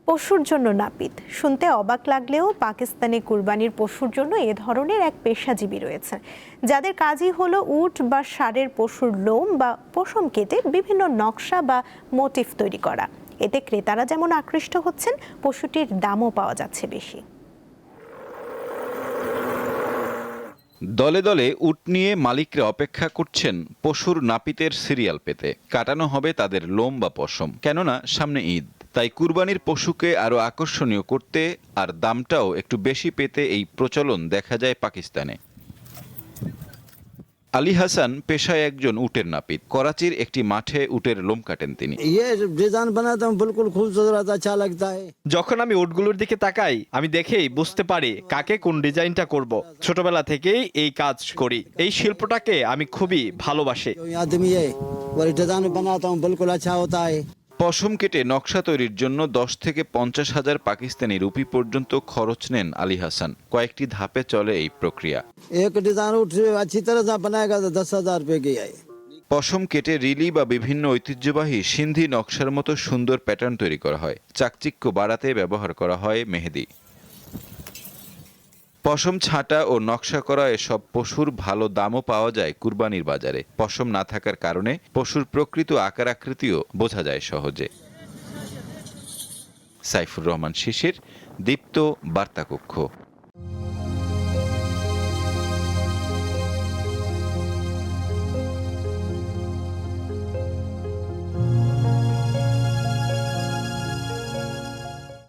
পশুর জন্য নাপিত শুনতে অবাক লাগলেও পাকিস্তানে কুরবানির পশুর জন্য এ ধরনের এক পেশাজীবী রয়েছে, যাদের কাজই হলো উট বা ষাঁড়ের পশুর লোম বা পশম কেটে বিভিন্ন নকশা বা মোটিফ তৈরি করা। এতে ক্রেতারা যেমন আকৃষ্ট হচ্ছেন, পশুটির দামও পাওয়া যাচ্ছে বেশি। দলে দলে উট নিয়ে মালিকরা অপেক্ষা করছেন পশুর নাপিতের সিরিয়াল পেতে। কাটানো হবে তাদের লোম বা পশম, কেননা সামনে ঈদ। তাই কুরবানির পশুকে আরো আকর্ষণীয় করতে আর দামটাও একটু বেশি পেতে এই প্রচলন দেখা যায় পাকিস্তানে। আলী হাসান পেশায় একজন উটের নাপিত। করাচির একটি মাঠে উটের লোম কাটেন তিনি। যখন আমি উটগুলোর দিকে তাকাই, আমি দেখেই বুঝতে পারি কাকে কোন ডিজাইনটা করব। ছোটবেলা থেকেই এই কাজ করি, এই শিল্পটাকে আমি খুবই ভালোবাসি। পশম কেটে নকশা তৈরির জন্য 10 থেকে 50 হাজার পাকিস্তানি রুপি পর্যন্ত খরচ নেন আলী হাসান। কয়েকটি ধাপে চলে এই প্রক্রিয়া। পশম কেটে রিলি বা বিভিন্ন ঐতিহ্যবাহী সিন্ধি নকশার মতো সুন্দর প্যাটার্ন তৈরি করা হয়। চাকচিক্য বাড়াতে ব্যবহার করা হয় মেহেদি। পশম ছাঁটা ও নকশা করা এসব পশুর ভালো দামও পাওয়া যায় কুরবানির বাজারে। পশম না থাকার কারণে পশুর প্রকৃত আকার আকৃতিও বোঝা যায় সহজে। সাইফুর রহমান শিশির, দীপ্ত বার্তা কক্ষ।